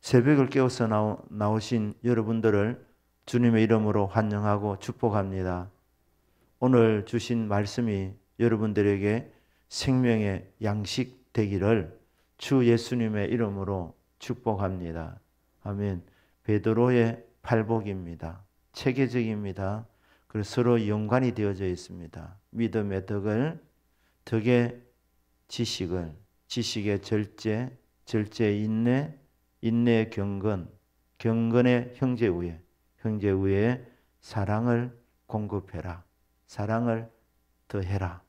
새벽을 깨워서 나오신 여러분들을 주님의 이름으로 환영하고 축복합니다. 오늘 주신 말씀이 여러분들에게 생명의 양식 되기를 주 예수님의 이름으로 축복합니다. 아멘. 베드로의 팔복입니다. 체계적입니다. 그리고 서로 연관이 되어져 있습니다. 믿음의 덕을, 덕의 지식을, 지식의 절제, 절제의 인내, 인내의 경건, 경건의 형제우애, 형제우애의 사랑을 공급해라. 사랑을 더해라.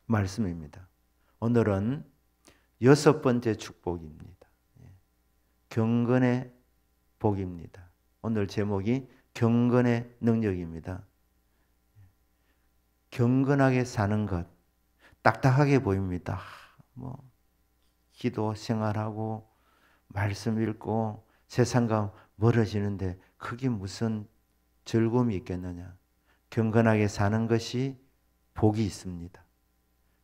말씀입니다. 오늘은 6번째 축복입니다. 경건의 복입니다. 오늘 제목이 경건의 능력입니다. 경건하게 사는 것, 딱딱하게 보입니다. 기도 생활하고 말씀 읽고 세상과 멀어지는데 그게 무슨 즐거움이 있겠느냐. 경건하게 사는 것이 복이 있습니다.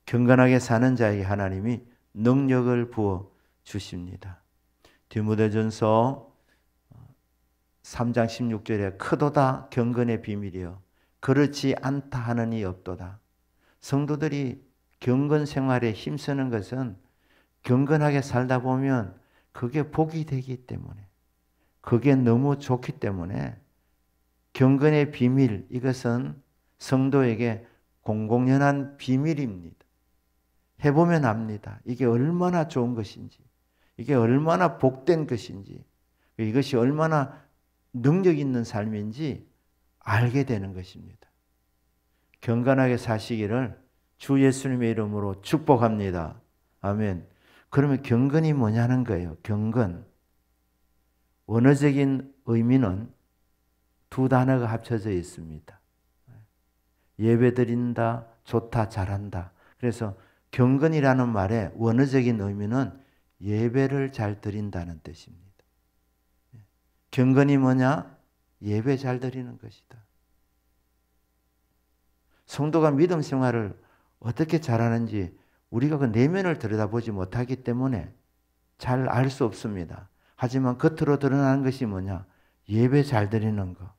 경건하게 사는 자에게 하나님이 능력을 부어 주십니다. 디모데전서 3장 16절에 크도다 경건의 비밀이여 그렇지 않다 하는 이 없도다. 성도들이 경건 생활에 힘쓰는 것은 경건하게 살다 보면 그게 복이 되기 때문에, 그게 너무 좋기 때문에 경건의 비밀, 이것은 성도에게 공공연한 비밀입니다. 해보면 압니다. 이게 얼마나 좋은 것인지, 이게 얼마나 복된 것인지, 이것이 얼마나 능력 있는 삶인지 알게 되는 것입니다. 경건하게 사시기를 주 예수님의 이름으로 축복합니다. 아멘. 그러면 경건이 뭐냐는 거예요. 경건. 원어적인 의미는 두 단어가 합쳐져 있습니다. 예배드린다, 좋다, 잘한다. 그래서 경건이라는 말의 원어적인 의미는 예배를 잘 드린다는 뜻입니다. 경건이 뭐냐? 예배 잘 드리는 것이다. 성도가 믿음 생활을 어떻게 잘하는지 우리가 그 내면을 들여다보지 못하기 때문에 잘 알 수 없습니다. 하지만 겉으로 드러나는 것이 뭐냐? 예배 잘 드리는 거.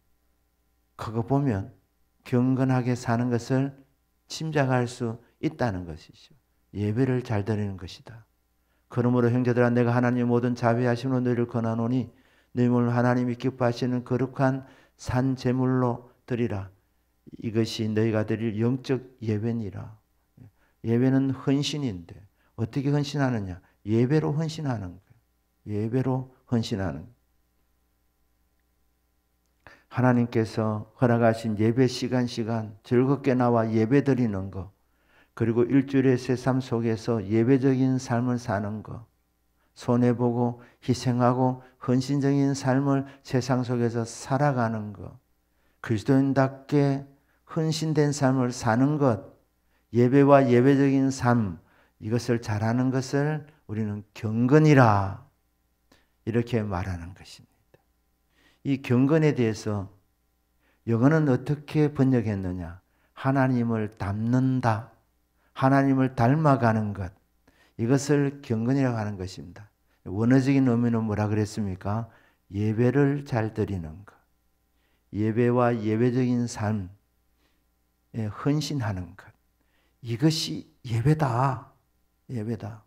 그거 보면 경건하게 사는 것을 짐작할 수 있다는 것이죠. 예배를 잘 드리는 것이다. 그러므로 형제들아 내가 하나님의 모든 자비하심으로 너희를 권하노니 너희 몸을 하나님이 기뻐하시는 거룩한 산 제물로 드리라. 이것이 너희가 드릴 영적 예배니라. 예배는 헌신인데 어떻게 헌신하느냐? 예배로 헌신하는 거예요. 예배로 헌신하는 거예요. 하나님께서 허락하신 예배 시간 즐겁게 나와 예배 드리는 것, 그리고 일주일의 새삼 속에서 예배적인 삶을 사는 것, 손해보고 희생하고 헌신적인 삶을 세상 속에서 살아가는 것, 그리스도인답게 헌신된 삶을 사는 것, 예배와 예배적인 삶, 이것을 잘하는 것을 우리는 경건이라 이렇게 말하는 것입니다. 이 경건에 대해서 영어는 어떻게 번역했느냐? 하나님을 닮는다. 하나님을 닮아가는 것. 이것을 경건이라고 하는 것입니다. 원어적인 의미는 뭐라 그랬습니까? 예배를 잘 드리는 것. 예배와 예배적인 삶에 헌신하는 것. 이것이 예배다. 예배다.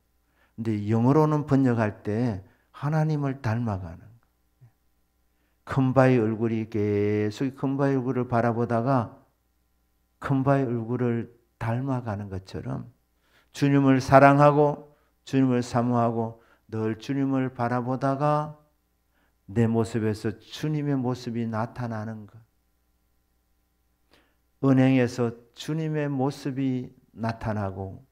근데 영어로는 번역할 때 하나님을 닮아가는 것. 큰바의 얼굴이 계속 큰바의 얼굴을 바라보다가 큰바의 얼굴을 닮아가는 것처럼 주님을 사랑하고 주님을 사모하고 늘 주님을 바라보다가 내 모습에서 주님의 모습이 나타나는 것. 은행에서 주님의 모습이 나타나고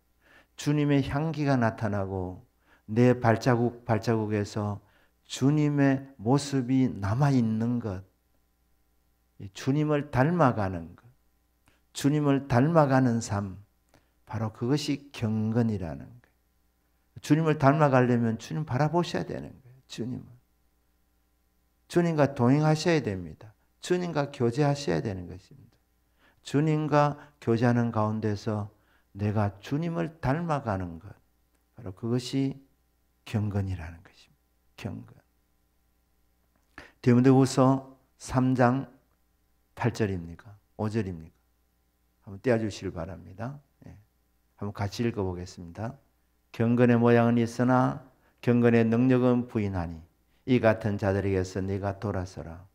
주님의 향기가 나타나고 내 발자국에서 주님의 모습이 남아있는 것. 주님을 닮아가는 것. 주님을 닮아가는 삶. 바로 그것이 경건이라는 거예요. 주님을 닮아가려면 주님 바라보셔야 되는 거예요. 주님을. 주님과 동행하셔야 됩니다. 주님과 교제하셔야 되는 것입니다. 주님과 교제하는 가운데서 내가 주님을 닮아가는 것. 바로 그것이 경건이라는 것입니다. 경건. 디모데후서 3장 8절입니까? 5절입니까? 한번 떼어주시길 바랍니다. 한번 같이 읽어보겠습니다. 경건의 모양은 있으나 경건의 능력은 부인하니 이 같은 자들에게서 네가 돌아서라.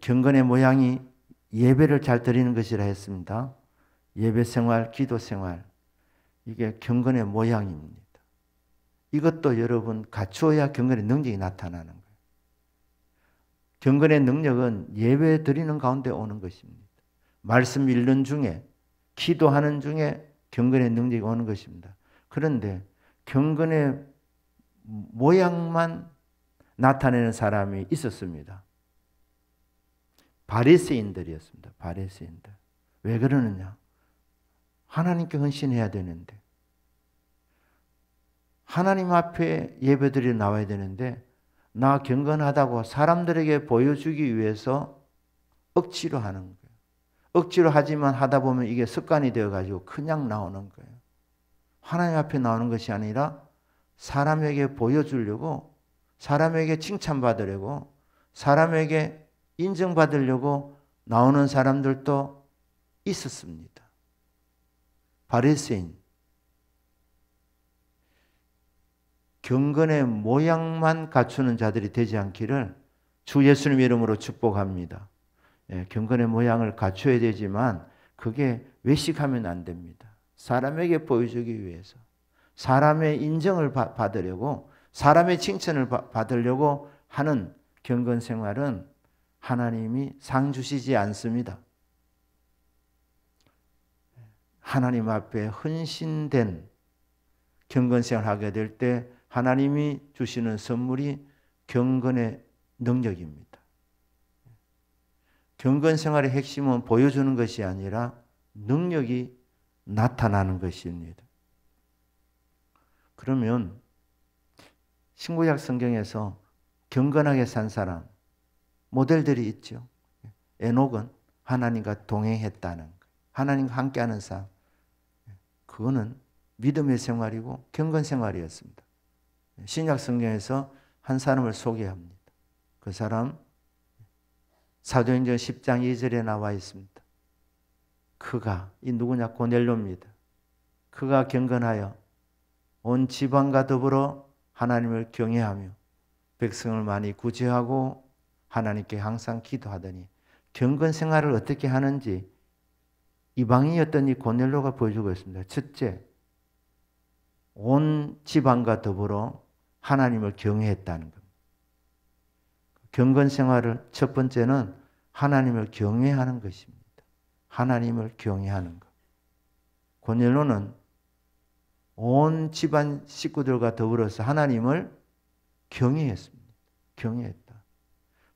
경건의 모양이 예배를 잘 드리는 것이라 했습니다. 예배 생활, 기도 생활, 이게 경건의 모양입니다. 이것도 여러분 갖추어야 경건의 능력이 나타나는 거예요. 경건의 능력은 예배 드리는 가운데 오는 것입니다. 말씀 읽는 중에, 기도하는 중에 경건의 능력이 오는 것입니다. 그런데 경건의 모양만 나타내는 사람이 있었습니다. 바리새인들이었습니다. 바리새인들. 왜 그러느냐? 하나님께 헌신해야 되는데, 하나님 앞에 예배드리러 나와야 되는데, 나 경건하다고 사람들에게 보여주기 위해서 억지로 하는 거예요. 억지로 하지만 하다 보면 이게 습관이 되어가지고 그냥 나오는 거예요. 하나님 앞에 나오는 것이 아니라 사람에게 보여주려고, 사람에게 칭찬받으려고, 사람에게 인정받으려고 나오는 사람들도 있었습니다. 바리새인. 경건의 모양만 갖추는 자들이 되지 않기를 주 예수님 이름으로 축복합니다. 경건의 모양을 갖춰야 되지만 그게 외식하면 안 됩니다. 사람에게 보여주기 위해서, 사람의 인정을 받으려고, 사람의 칭찬을 받으려고 하는 경건 생활은 하나님이 상 주시지 않습니다. 하나님 앞에 헌신된 경건 생활을 하게 될 때 하나님이 주시는 선물이 경건의 능력입니다. 경건 생활의 핵심은 보여주는 것이 아니라 능력이 나타나는 것입니다. 그러면 신구약 성경에서 경건하게 산 사람 모델들이 있죠. 에녹은 하나님과 동행했다는 것, 하나님과 함께하는 삶, 그거는 믿음의 생활이고 경건 생활이었습니다. 신약 성경에서 한 사람을 소개합니다. 그 사람 사도행전 10장 2절에 나와 있습니다. 그가, 이 누구냐? 고넬료입니다. 그가 경건하여 온 지방과 더불어 하나님을 경외하며 백성을 많이 구제하고 하나님께 항상 기도하더니, 경건 생활을 어떻게 하는지 이방인이었던 이 고넬료가 보여주고 있습니다. 첫째, 온 지방과 더불어 하나님을 경외했다는 겁니다. 경건 생활을 첫 번째는 하나님을 경외하는 것입니다. 하나님을 경외하는 것. 고넬료는 온 집안 식구들과 더불어서 하나님을 경외했습니다. 경외했다.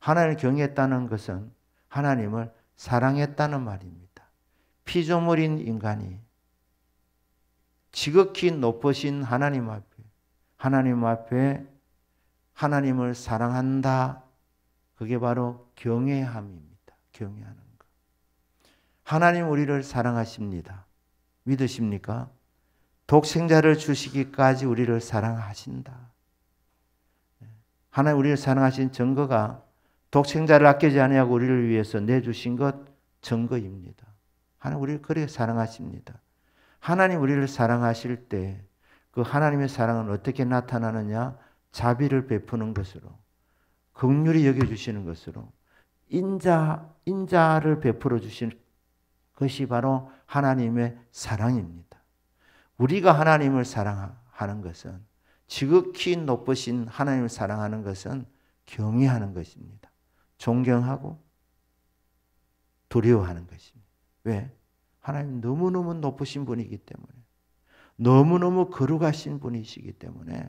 하나님을 경외했다는 것은 하나님을 사랑했다는 말입니다. 피조물인 인간이 지극히 높으신 하나님 앞에 하나님을 사랑한다. 그게 바로 경외함입니다. 경외하는 것. 하나님 우리를 사랑하십니다. 믿으십니까? 독생자를 주시기까지 우리를 사랑하신다. 하나님 우리를 사랑하신 증거가 독생자를 아끼지 아니하고 우리를 위해서 내주신 것 증거입니다. 하나님 우리를 그렇게 사랑하십니다. 하나님 우리를 사랑하실 때 그 하나님의 사랑은 어떻게 나타나느냐? 자비를 베푸는 것으로, 긍휼히 여겨주시는 것으로, 인자를 베풀어 주시는 것이 바로 하나님의 사랑입니다. 우리가 하나님을 사랑하는 것은, 지극히 높으신 하나님을 사랑하는 것은 경외하는 것입니다. 존경하고 두려워하는 것입니다. 왜? 하나님 너무너무 높으신 분이기 때문에, 너무너무 거룩하신 분이시기 때문에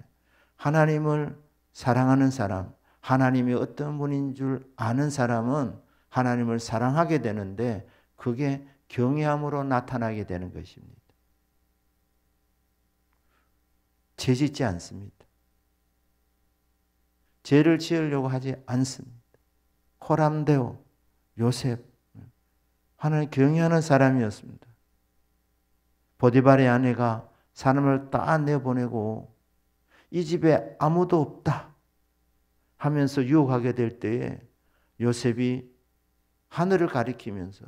하나님을 사랑하는 사람, 하나님이 어떤 분인 줄 아는 사람은 하나님을 사랑하게 되는데 그게 경외함으로 나타나게 되는 것입니다. 죄 짓지 않습니다. 죄를 지으려고 하지 않습니다. 호람데오, 요셉, 하나님 경외하는 사람이었습니다. 보디발의 아내가 사람을 다 내보내고 이 집에 아무도 없다. 하면서 유혹하게 될 때에 요셉이 하늘을 가리키면서,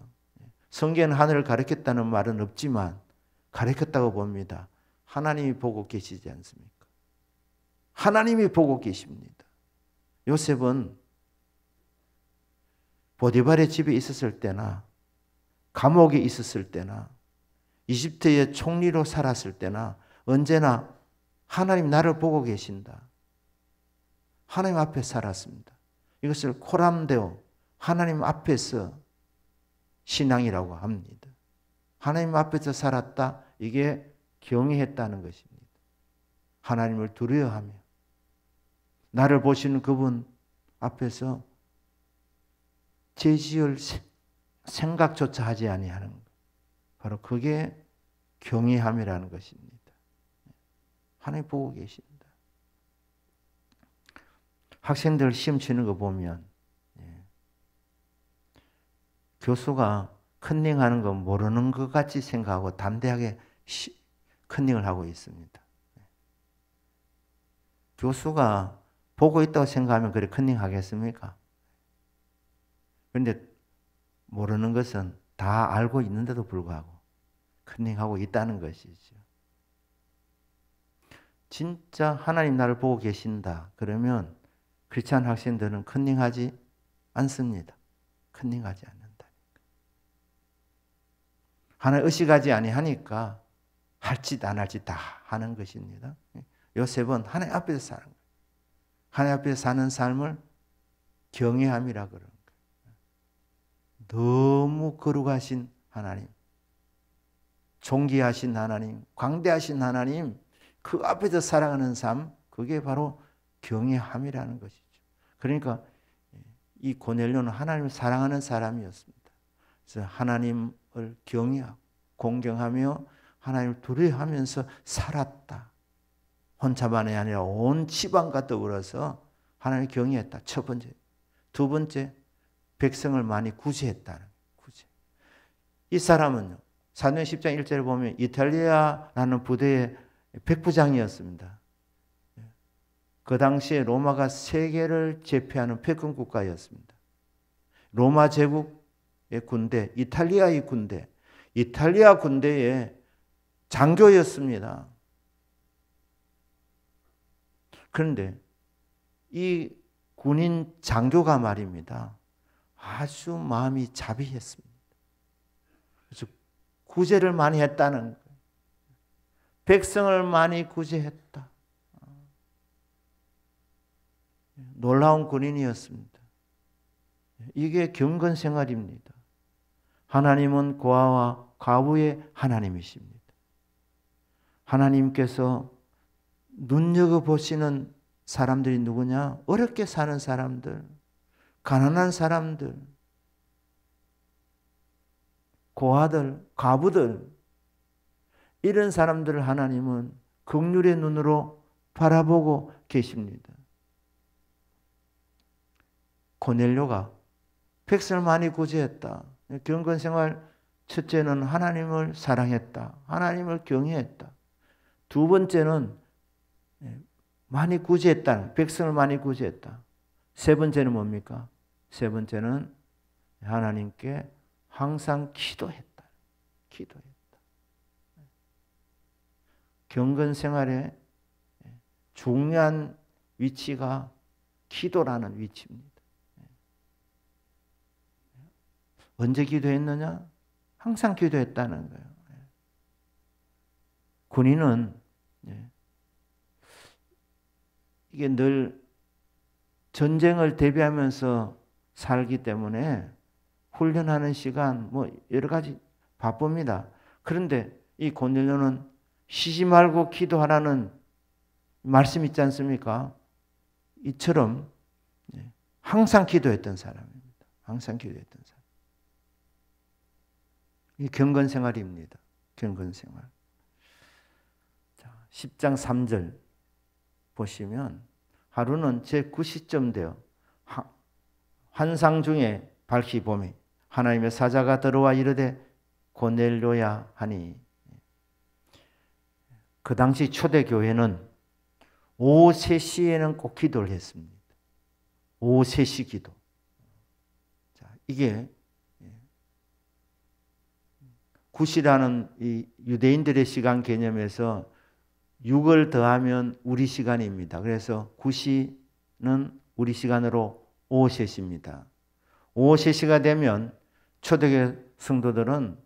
성경은 하늘을 가리켰다는 말은 없지만 가리켰다고 봅니다. 하나님이 보고 계시지 않습니까? 하나님이 보고 계십니다. 요셉은 보디발의 집에 있었을 때나 감옥에 있었을 때나 이집트의 총리로 살았을 때나 언제나 하나님 나를 보고 계신다. 하나님 앞에 살았습니다. 이것을 코람데오, 하나님 앞에서 신앙이라고 합니다. 하나님 앞에서 살았다. 이게 경외했다는 것입니다. 하나님을 두려워하며 나를 보시는 그분 앞에서 죄지을 생각조차 하지 아니하는 것. 바로 그게 경외함이라는 것입니다. 하나님 보고 계십니다. 학생들 시험 치는 거 보면 교수가 컨닝하는 거 모르는 것 같이 생각하고 담대하게 컨닝을 하고 있습니다. 교수가 보고 있다고 생각하면 그래 컨닝하겠습니까? 그런데 모르는 것은 다 알고 있는데도 불구하고 컨닝하고 있다는 것이죠. 진짜 하나님 나를 보고 계신다. 그러면 크리스찬 학생들은 컨닝하지 않습니다. 컨닝하지 않는다. 하나님 의식하지 아니하니까 할 짓 안 할 짓 다 하는 것입니다. 요셉은 하나님 앞에서 사는 거예요. 하나님 앞에서 사는 삶을 경외함이라 그러는 거예요. 너무 거룩하신 하나님, 존귀하신 하나님, 광대하신 하나님, 그 앞에서 살아가는 삶, 그게 바로 경외함이라는 것이죠. 그러니까 이 고넬료는 하나님을 사랑하는 사람이었습니다. 그래서 하나님을 경외하고 공경하며 하나님을 두려워하면서 살았다. 혼자만이 아니라 온 지방과 더불어서 하나님을 경외했다. 첫 번째. 두 번째, 백성을 많이 구제했다는 구제. 이 사람은요, 사도행 10장 1절에 보면 이탈리아라는 부대의 백부장이었습니다. 그 당시에 로마가 세계를 제패하는 패권 국가였습니다. 로마 제국의 군대, 이탈리아의 군대, 이탈리아 군대의 장교였습니다. 그런데 이 군인 장교가 말입니다. 아주 마음이 자비했습니다. 그래서 구제를 많이 했다는 거예요. 백성을 많이 구제했다. 놀라운 군인이었습니다. 이게 경건 생활입니다. 하나님은 고아와 과부의 하나님이십니다. 하나님께서 눈여겨보시는 사람들이 누구냐? 어렵게 사는 사람들, 가난한 사람들, 고아들, 과부들, 이런 사람들을 하나님은 긍휼의 눈으로 바라보고 계십니다. 고넬료가 백성을 많이 구제했다. 경건생활 첫째는 하나님을 사랑했다. 하나님을 경외했다. 두 번째는 많이 구제했다. 백성을 많이 구제했다. 세 번째는 뭡니까? 세 번째는 하나님께 항상 기도했다. 기도했다. 경건생활의 중요한 위치가 기도라는 위치입니다. 언제 기도했느냐? 항상 기도했다는 거예요. 군인은 이게 늘 전쟁을 대비하면서 살기 때문에 훈련하는 시간 뭐 여러 가지 바쁩니다. 그런데 이 고넬료는 쉬지 말고 기도하라는 말씀 있지 않습니까? 이처럼 항상 기도했던 사람입니다. 항상 기도했던 사람. 이 경건생활입니다. 경건생활. 10장 3절 보시면 하루는 제9시쯤 되어 환상 중에 밝히 보매 하나님의 사자가 들어와 이르되 고넬료야 하니, 그 당시 초대교회는 오후 3시에는 꼭 기도를 했습니다. 오후 3시 기도. 자, 이게 굿이라는 이 유대인들의 시간 개념에서 6을 더하면 우리 시간입니다. 그래서 굿이는 우리 시간으로 오후 3시입니다. 오후 3시가 되면 초대교회 성도들은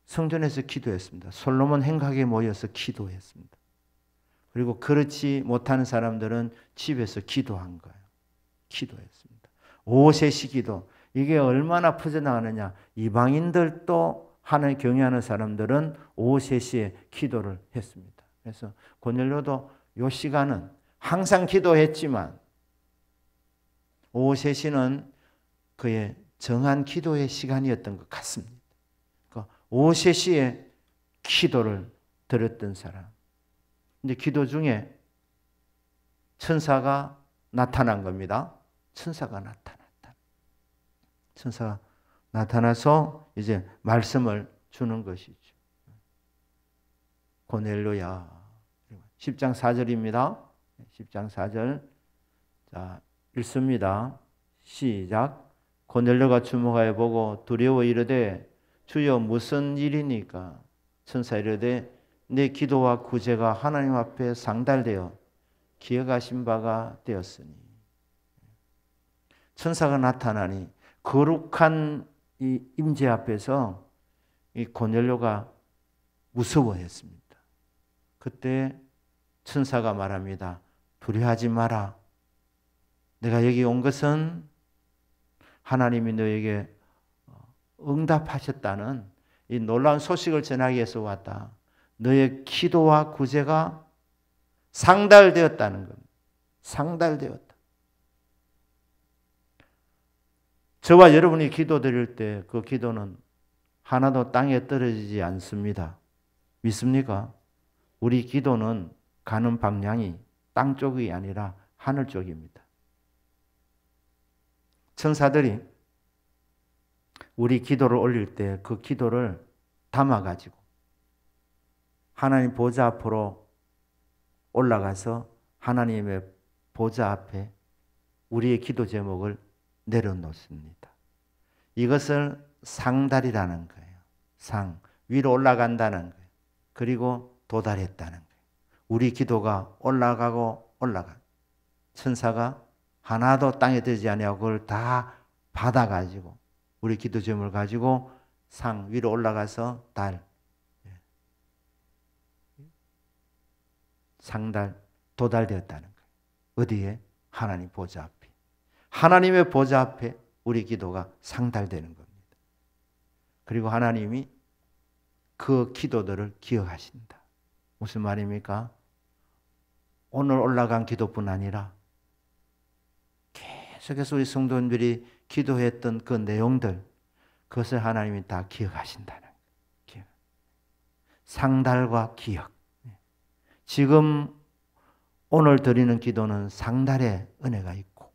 성전에서 기도했습니다. 솔로몬 행각에 모여서 기도했습니다. 그리고 그렇지 못하는 사람들은 집에서 기도한 거예요. 기도했습니다. 오후 3시 기도. 이게 얼마나 퍼져나가느냐. 이방인들도 하나님 경외하는 사람들은 오후 3시에 기도를 했습니다. 그래서 고넬료도 이 시간은 항상 기도했지만 오후 3시는 그의 정한 기도의 시간이었던 것 같습니다. 그러니까 오후 3시에 기도를 드렸던 사람. 근데 기도 중에 천사가 나타난 겁니다. 천사가 나타났다. 천사가 나타나서 이제 말씀을 주는 것이죠. 고넬료야. 10장 4절입니다. 10장 4절. 자, 읽습니다. 시작. 고넬료가 주목하여 보고 두려워 이르되 주여 무슨 일이니까? 천사 이르되 내 기도와 구제가 하나님 앞에 상달되어 기억하신 바가 되었으니. 천사가 나타나니 거룩한 이 임재 앞에서 이 고넬료가 무서워했습니다. 그때 천사가 말합니다. 두려워하지 마라. 내가 여기 온 것은 하나님이 너에게 응답하셨다는 이 놀라운 소식을 전하기 위해서 왔다. 너의 기도와 구제가 상달되었다는 겁니다. 상달되었다. 저와 여러분이 기도드릴 때 그 기도는 하나도 땅에 떨어지지 않습니다. 믿습니까? 우리 기도는 가는 방향이 땅 쪽이 아니라 하늘 쪽입니다. 천사들이 우리 기도를 올릴 때 그 기도를 담아가지고 하나님 보좌 앞으로 올라가서 하나님의 보좌 앞에 우리의 기도 제목을 내려놓습니다. 이것을 상달이라는 거예요. 상, 위로 올라간다는 거예요. 그리고 도달했다는 거예요. 우리 기도가 올라가고 올라가. 천사가 하나도 땅에 들지 아니하고 그걸 다 받아가지고 우리 기도 제목을 가지고 상 위로 올라가서 달, 상달, 도달되었다는 거예요. 어디에? 하나님 보좌 앞에. 하나님의 보좌 앞에 우리 기도가 상달되는 겁니다. 그리고 하나님이 그 기도들을 기억하신다. 무슨 말입니까? 오늘 올라간 기도뿐 아니라 계속해서 우리 성도님들이 기도했던 그 내용들, 그것을 하나님이 다 기억하신다는 거예요. 상달과 기억. 지금 오늘 드리는 기도는 상달의 은혜가 있고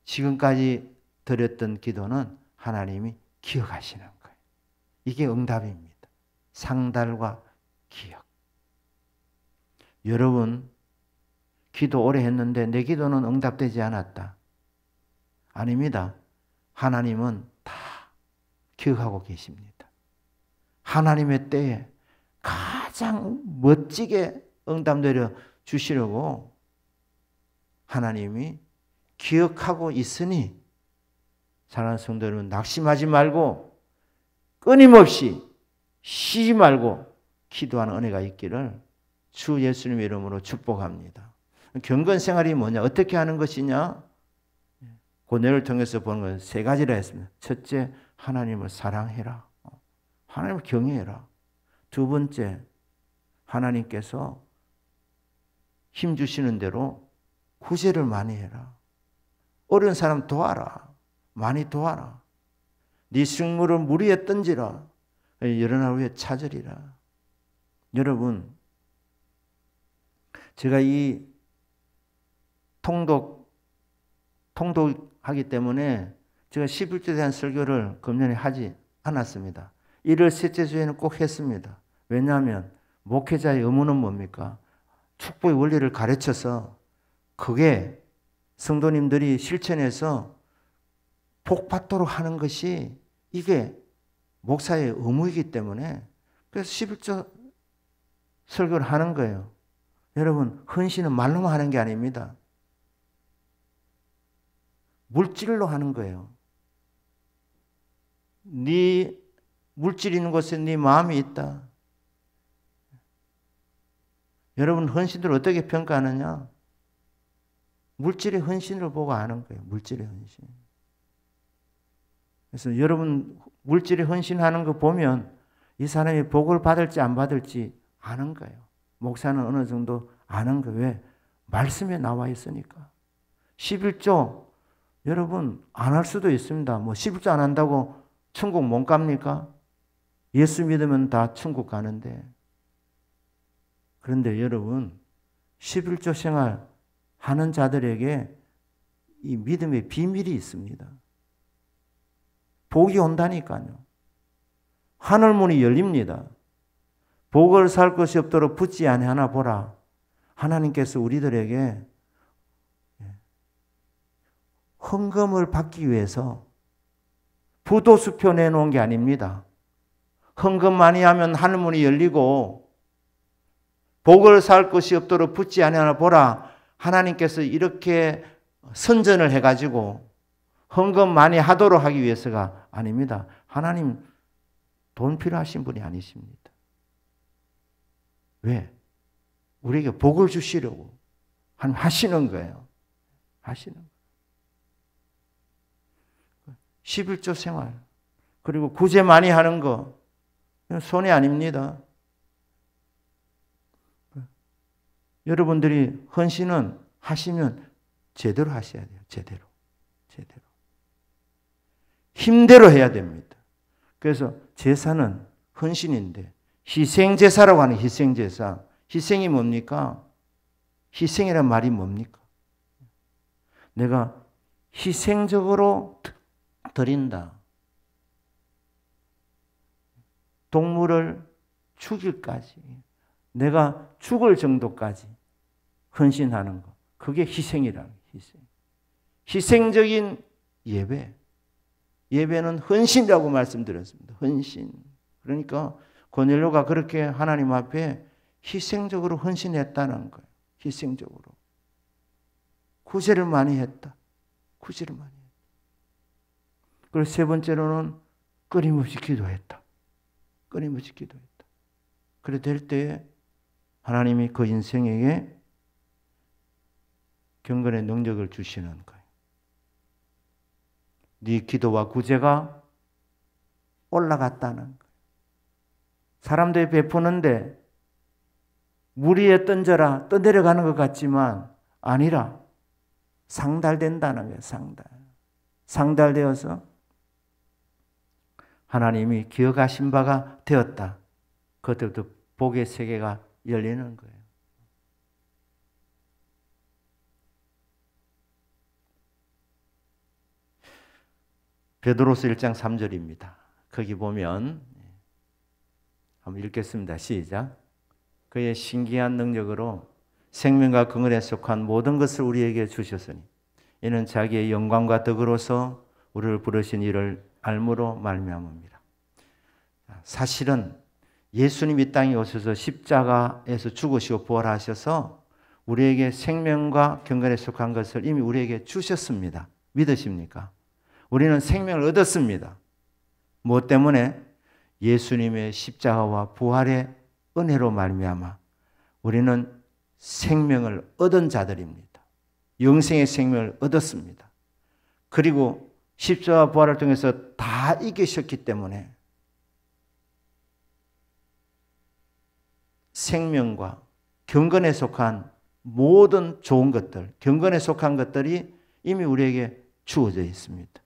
지금까지 드렸던 기도는 하나님이 기억하시는 거예요. 이게 응답입니다. 상달과 기억. 여러분 기도 오래 했는데 내 기도는 응답되지 않았다. 아닙니다. 하나님은 다 기억하고 계십니다. 하나님의 때에 가장 멋지게 응답 내려 주시려고 하나님이 기억하고 있으니 사랑하는 성도 여러분 낙심하지 말고 끊임없이 쉬지 말고 기도하는 은혜가 있기를 주 예수님의 이름으로 축복합니다. 경건 생활이 뭐냐? 어떻게 하는 것이냐? 고뇌를 통해서 보는 건 세 가지라 했습니다. 첫째, 하나님을 사랑해라. 하나님을 경외해라. 두 번째, 하나님께서 힘 주시는 대로 구제를 많이 해라. 어려운 사람 도와라. 많이 도와라. 네 식물을 물 위에 던지라. 여러 날 후에 찾으리라. 여러분, 제가 이 통독하기 때문에 제가 11조에 대한 설교를 금년에 하지 않았습니다. 1월 셋째 주에는 꼭 했습니다. 왜냐하면 목회자의 의무는 뭡니까? 축복의 원리를 가르쳐서 그게 성도님들이 실천해서 복받도록 하는 것이 이게 목사의 의무이기 때문에 그래서 11조 설교를 하는 거예요. 여러분, 헌신은 말로만 하는 게 아닙니다. 물질로 하는 거예요. 네 물질 있는 곳에 네 마음이 있다. 여러분, 헌신들을 어떻게 평가하느냐? 물질의 헌신을 보고 아는 거예요. 물질의 헌신. 그래서 여러분 물질의 헌신하는 거 보면 이 사람이 복을 받을지 안 받을지 아는 거예요. 목사는 어느 정도 아는 거예요. 왜? 말씀에 나와 있으니까. 11조 여러분 안 할 수도 있습니다. 뭐 11조 안 한다고 천국 못 갑니까? 예수 믿으면 다 천국 가는데. 그런데 여러분 11조 생활 하는 자들에게 이 믿음의 비밀이 있습니다. 복이 온다니까요. 하늘문이 열립니다. 복을 살 것이 없도록 붙지 아니하나 보라. 하나님께서 우리들에게 헌금을 받기 위해서 부도수표 내놓은 게 아닙니다. 헌금 많이 하면 하늘문이 열리고 복을 살 것이 없도록 붙지 아니하나 보라. 하나님께서 이렇게 선전을 해가지고 헌금 많이 하도록 하기 위해서가 아닙니다. 하나님 돈 필요하신 분이 아니십니다. 왜? 우리에게 복을 주시려고 하시는 거예요. 하시는 거예요. 11조 생활 그리고 구제 많이 하는 거 손해 아닙니다. 여러분들이 헌신은 하시면 제대로 하셔야 돼요. 제대로. 힘대로 해야 됩니다. 그래서 제사는 헌신인데 희생제사라고 하는 희생제사. 희생이 뭡니까? 희생이란 말이 뭡니까? 내가 희생적으로 드린다. 동물을 죽일까지. 내가 죽을 정도까지 헌신하는 것. 그게 희생이라는 희생. 희생적인 예배. 예배는 헌신이라고 말씀드렸습니다. 헌신. 그러니까 고넬료가 그렇게 하나님 앞에 희생적으로 헌신했다는 거예요. 희생적으로. 구제를 많이 했다. 구제를 많이 했다. 그리고 세 번째로는 끊임없이 기도했다. 끊임없이 기도했다. 그래 될 때에 하나님이 그 인생에게 경건의 능력을 주시는 거예요. 네 기도와 구제가 올라갔다는 거예요. 사람들이 베푸는데 물 위에 던져라 떠내려가는 것 같지만 아니라 상달된다는 거예요. 상달되어서 하나님이 기억하신 바가 되었다. 그때부터 복의 세계가 열리는 거예요. 베드로서 1장 3절입니다. 거기 보면 한번 읽겠습니다. 시작. 그의 신기한 능력으로 생명과 긍휼에 속한 모든 것을 우리에게 주셨으니 이는 자기의 영광과 덕으로서 우리를 부르신 이를 알므로 말미암습니다. 사실은 예수님 이 땅에 오셔서 십자가에서 죽으시고 부활하셔서 우리에게 생명과 경건에 속한 것을 이미 우리에게 주셨습니다. 믿으십니까? 우리는 생명을 얻었습니다. 무엇 때문에? 예수님의 십자가와 부활의 은혜로 말미암아 우리는 생명을 얻은 자들입니다. 영생의 생명을 얻었습니다. 그리고 십자가 부활을 통해서 다 이기셨기 때문에 생명과 경건에 속한 모든 좋은 것들, 경건에 속한 것들이 이미 우리에게 주어져 있습니다.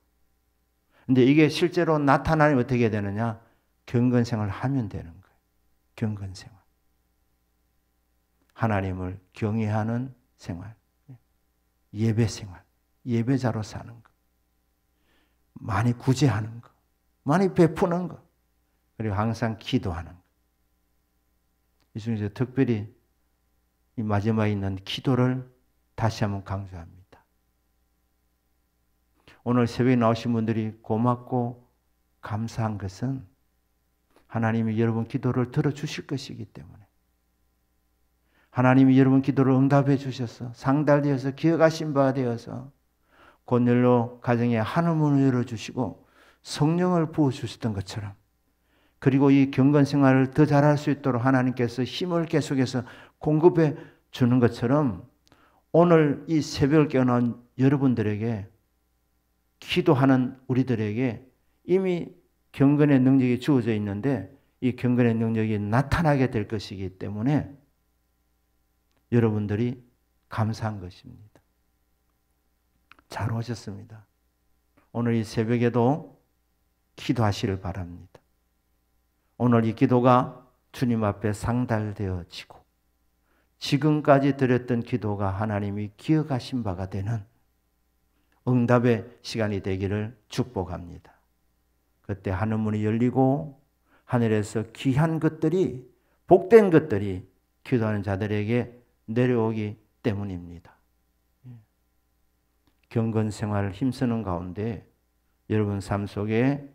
그런데 이게 실제로 나타나면 어떻게 되느냐? 경건생활을 하면 되는 거예요. 경건생활. 하나님을 경외하는 생활. 예배생활. 예배자로 사는 것. 많이 구제하는 것. 많이 베푸는 것. 그리고 항상 기도하는 것. 이 중에서 특별히 이 마지막에 있는 기도를 다시 한번 강조합니다. 오늘 새벽에 나오신 분들이 고맙고 감사한 것은 하나님이 여러분 기도를 들어주실 것이기 때문에, 하나님이 여러분 기도를 응답해 주셔서 상달되어서 기억하신 바 되어서 곧열로 가정에 하늘문을 열어주시고 성령을 부어주셨던 것처럼, 그리고 이 경건 생활을 더 잘할 수 있도록 하나님께서 힘을 계속해서 공급해 주는 것처럼 오늘 이 새벽을 깨어난 여러분들에게, 기도하는 우리들에게 이미 경건의 능력이 주어져 있는데 이 경건의 능력이 나타나게 될 것이기 때문에 여러분들이 감사한 것입니다. 잘 오셨습니다. 오늘 이 새벽에도 기도하시길 바랍니다. 오늘 이 기도가 주님 앞에 상달되어지고 지금까지 드렸던 기도가 하나님이 기억하신 바가 되는 응답의 시간이 되기를 축복합니다. 그때 하늘문이 열리고 하늘에서 귀한 것들이, 복된 것들이 기도하는 자들에게 내려오기 때문입니다. 경건 생활을 힘쓰는 가운데 여러분 삶 속에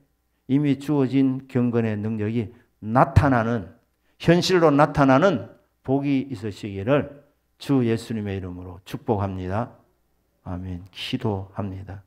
이미 주어진 경건의 능력이 나타나는, 현실로 나타나는 복이 있으시기를 주 예수님의 이름으로 축복합니다. 아멘. 기도합니다.